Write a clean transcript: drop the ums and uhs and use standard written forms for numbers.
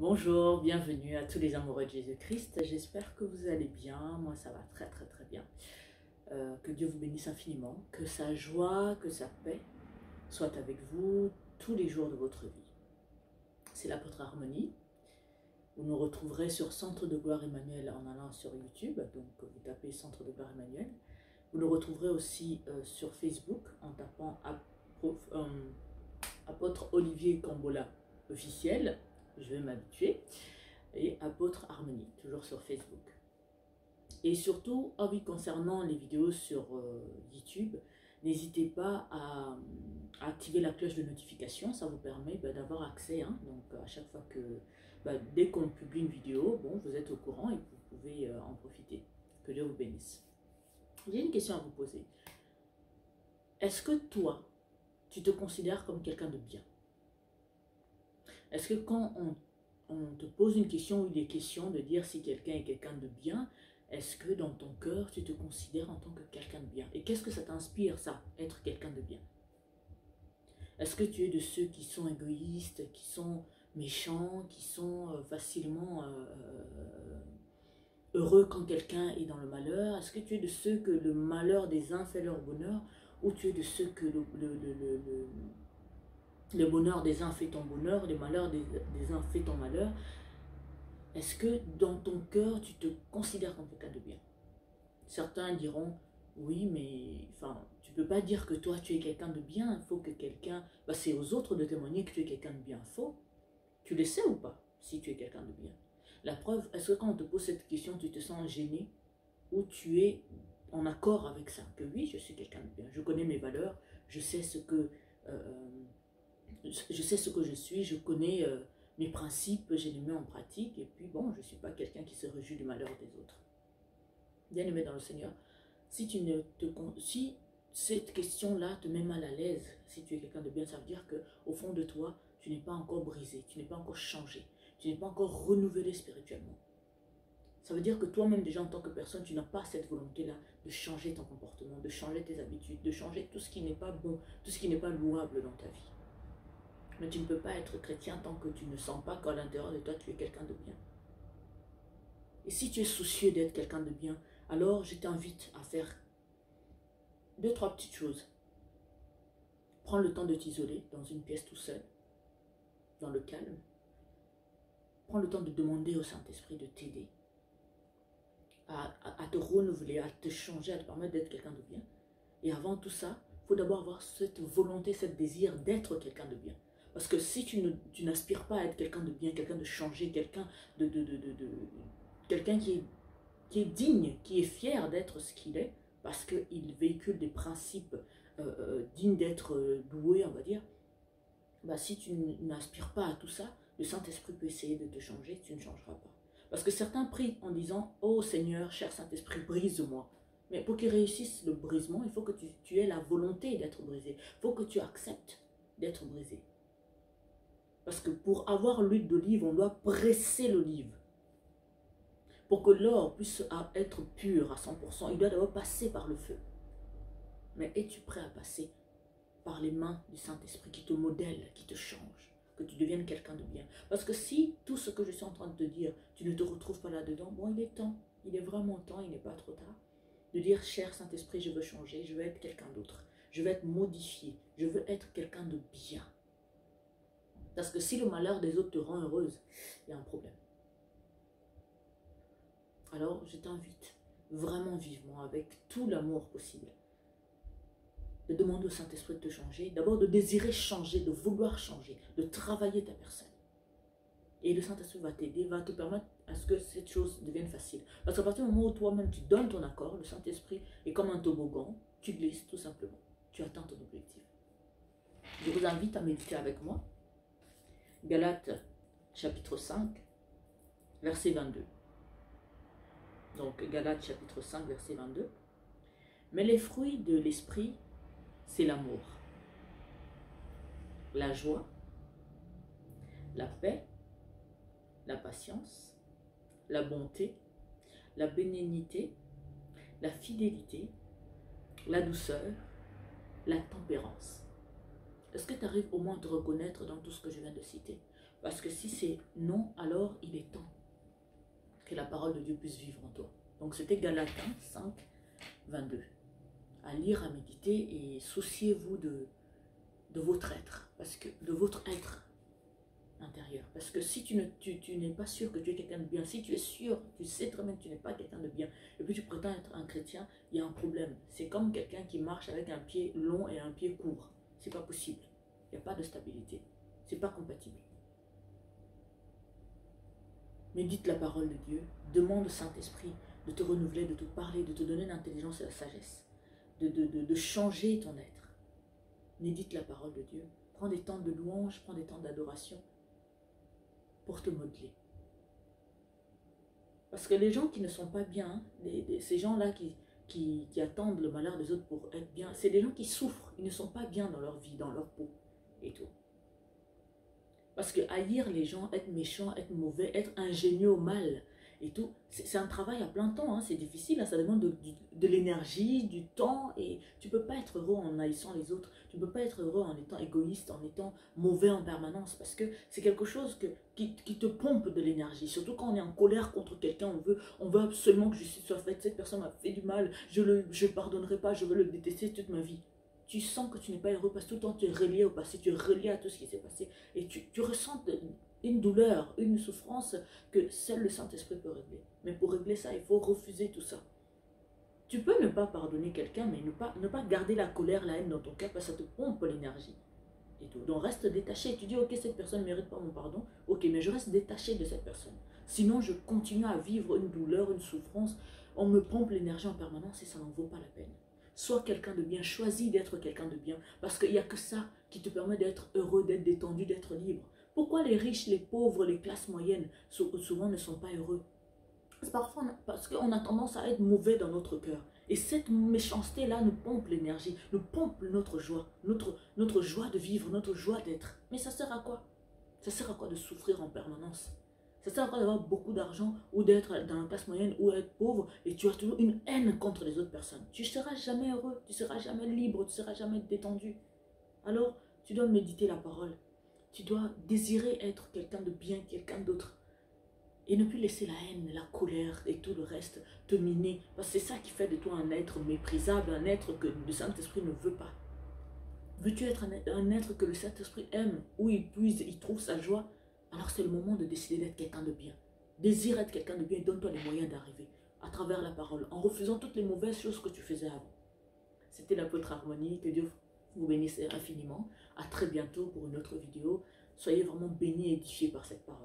Bonjour, bienvenue à tous les amoureux de Jésus-Christ. J'espère que vous allez bien. Moi, ça va très bien. Que Dieu vous bénisse infiniment. Que sa joie, que sa paix soit avec vous tous les jours de votre vie. C'est l'apôtre Harmonie. Vous nous retrouverez sur Centre de Gloire Emmanuel en allant sur YouTube. Donc, vous tapez Centre de Gloire Emmanuel. Vous nous retrouverez aussi sur Facebook en tapant Apôtre Olivier Cambola officiel. Je vais m'habituer. Et Apôtre Harmonie, toujours sur Facebook. Et surtout, concernant les vidéos sur YouTube, n'hésitez pas à activer la cloche de notification, ça vous permet d'avoir accès, donc à chaque fois que, dès qu'on publie une vidéo, bon, vous êtes au courant et vous pouvez en profiter. Que Dieu vous bénisse. J'ai une question à vous poser. Est-ce que toi, tu te considères comme quelqu'un de bien? Est-ce que quand on te pose une question ou il est question de dire si quelqu'un est quelqu'un de bien, est-ce que dans ton cœur, tu te considères en tant que quelqu'un de bien? Et qu'est-ce que ça t'inspire, ça, être quelqu'un de bien? Est-ce que tu es de ceux qui sont égoïstes, qui sont méchants, qui sont facilement heureux quand quelqu'un est dans le malheur? Est-ce que tu es de ceux que le malheur des uns fait leur bonheur? Ou tu es de ceux que le bonheur des uns fait ton bonheur, le malheur des uns fait ton malheur? Est-ce que dans ton cœur, tu te considères comme quelqu'un de bien? Certains diront, oui, mais enfin, tu ne peux pas dire que toi, tu es quelqu'un de bien. Il faut que quelqu'un... c'est aux autres de témoigner que tu es quelqu'un de bien. Faux. Tu le sais ou pas, si tu es quelqu'un de bien? La preuve, est-ce que quand on te pose cette question, tu te sens gêné ou tu es en accord avec ça? Que oui, je suis quelqu'un de bien. Je connais mes valeurs, je sais ce que je suis, je connais... mes principes, je les mets en pratique, et puis bon, je ne suis pas quelqu'un qui se réjouit du malheur des autres. Bien-aimé dans le Seigneur, si cette question-là te met mal à l'aise, si tu es quelqu'un de bien, ça veut dire qu'au fond de toi, tu n'es pas encore brisé, tu n'es pas encore changé, tu n'es pas encore renouvelé spirituellement. Ça veut dire que toi-même déjà en tant que personne, tu n'as pas cette volonté-là de changer ton comportement, de changer tes habitudes, de changer tout ce qui n'est pas bon, tout ce qui n'est pas louable dans ta vie. Mais tu ne peux pas être chrétien tant que tu ne sens pas qu'à l'intérieur de toi, tu es quelqu'un de bien. Et si tu es soucieux d'être quelqu'un de bien, alors je t'invite à faire 2-3 petites choses. Prends le temps de t'isoler dans une pièce tout seul, dans le calme. Prends le temps de demander au Saint-Esprit de t'aider, à te renouveler, à te changer, à te permettre d'être quelqu'un de bien. Et avant tout ça, il faut d'abord avoir cette volonté, ce désir d'être quelqu'un de bien. Parce que si tu n'aspires pas à être quelqu'un de bien, quelqu'un de changé, quelqu'un quelqu'un qui est digne, qui est fier d'être ce qu'il est, parce qu'il véhicule des principes dignes d'être loués, on va dire, si tu n'aspires pas à tout ça, le Saint-Esprit peut essayer de te changer, tu ne changeras pas. Parce que certains prient en disant « Oh Seigneur, cher Saint-Esprit, brise-moi ». Mais pour qu'il réussisse le brisement, il faut que tu aies la volonté d'être brisé. Il faut que tu acceptes d'être brisé. Parce que pour avoir l'huile d'olive, on doit presser l'olive. Pour que l'or puisse être pur à 100%, il doit d'abord passer par le feu. Mais es-tu prêt à passer par les mains du Saint-Esprit qui te modèle, qui te change, que tu deviennes quelqu'un de bien? Parce que si tout ce que je suis en train de te dire, tu ne te retrouves pas là-dedans, bon, il est temps, il est vraiment temps, il n'est pas trop tard, de dire, cher Saint-Esprit, je veux changer, je veux être quelqu'un d'autre, je veux être modifié, je veux être quelqu'un de bien. Parce que si le malheur des autres te rend heureuse, il y a un problème. Alors, je t'invite vraiment vivement, avec tout l'amour possible, de demander au Saint-Esprit de te changer, d'abord de désirer changer, de vouloir changer, de travailler ta personne. Et le Saint-Esprit va t'aider, va te permettre à ce que cette chose devienne facile. Parce qu'à partir du moment où toi-même tu donnes ton accord, le Saint-Esprit est comme un toboggan, tu glisses tout simplement, tu atteins ton objectif. Je vous invite à méditer avec moi. Galates chapitre 5, verset 22. Donc Galates chapitre 5, verset 22. Mais les fruits de l'esprit, c'est l'amour, la joie, la paix, la patience, la bonté, la bénignité, la fidélité, la douceur, la tempérance. Est-ce que tu arrives au moins à te reconnaître dans tout ce que je viens de citer? Parce que si c'est non, alors il est temps que la parole de Dieu puisse vivre en toi. Donc c'était Galatins 5, 22. À lire, à méditer et souciez-vous de votre être. Parce que de votre être intérieur. Parce que si tu n'es pas sûr que tu es quelqu'un de bien, si tu es sûr, tu sais très bien que tu n'es pas quelqu'un de bien, et puis tu prétends être un chrétien, il y a un problème. C'est comme quelqu'un qui marche avec un pied long et un pied court. C'est pas possible. Il n'y a pas de stabilité. C'est pas compatible. Médite la parole de Dieu. Demande au Saint-Esprit de te renouveler, de te parler, de te donner l'intelligence et la sagesse. De changer ton être. Médite la parole de Dieu. Prends des temps de louange, prends des temps d'adoration pour te modeler. Parce que les gens qui ne sont pas bien, ces gens-là qui attendent le malheur des autres pour être bien, c'est des gens qui souffrent. Ils ne sont pas bien dans leur vie, dans leur peau et tout. Parce que haïr les gens, être méchant, être mauvais, être ingénieux au mal et tout, c'est un travail à plein temps, hein, c'est difficile, hein, ça demande de l'énergie, du temps, et tu ne peux pas être heureux en haïssant les autres, tu ne peux pas être heureux en étant égoïste, en étant mauvais en permanence, parce que c'est quelque chose qui te pompe de l'énergie, surtout quand on est en colère contre quelqu'un, on veut absolument que justice soit faite, cette personne m'a fait du mal, je ne pardonnerai pas, je veux le détester toute ma vie. Tu sens que tu n'es pas heureux parce que tout le temps tu es relié au passé, tu es relié à tout ce qui s'est passé, et tu ressens une douleur, une souffrance que seul le Saint-Esprit peut régler. Mais pour régler ça, il faut refuser tout ça. Tu peux ne pas pardonner quelqu'un, mais ne pas garder la colère, la haine dans ton cœur, parce que ça te pompe l'énergie. Et tout. Donc reste détaché. Tu dis, ok, cette personne ne mérite pas mon pardon. Ok, mais je reste détaché de cette personne. Sinon, je continue à vivre une douleur, une souffrance. On me pompe l'énergie en permanence et ça n'en vaut pas la peine. Sois quelqu'un de bien. Choisis d'être quelqu'un de bien. Parce qu'il n'y a que ça qui te permet d'être heureux, d'être détendu, d'être libre. Pourquoi les riches, les pauvres, les classes moyennes, souvent ne sont pas heureux? Parfois, parce qu'on a tendance à être mauvais dans notre cœur. Et cette méchanceté-là nous pompe l'énergie, nous pompe notre joie, notre joie de vivre, notre joie d'être. Mais ça sert à quoi? Ça sert à quoi de souffrir en permanence? Ça sert à quoi d'avoir beaucoup d'argent ou d'être dans la classe moyenne ou être pauvre et tu as toujours une haine contre les autres personnes? Tu ne seras jamais heureux, tu ne seras jamais libre, tu ne seras jamais détendu. Alors, tu dois méditer la parole. Tu dois désirer être quelqu'un de bien, quelqu'un d'autre. Et ne plus laisser la haine, la colère et tout le reste te miner. Parce que c'est ça qui fait de toi un être méprisable, un être que le Saint-Esprit ne veut pas. Veux-tu être un être que le Saint-Esprit aime, où il puise, il trouve sa joie? Alors c'est le moment de décider d'être quelqu'un de bien. Désire être quelqu'un de bien et donne-toi les moyens d'arriver à travers la parole, en refusant toutes les mauvaises choses que tu faisais avant. C'était l'apôtre Harmonie, que Dieu vous bénisse infiniment. À très bientôt pour une autre vidéo. Soyez vraiment bénis et édifiés par cette parole.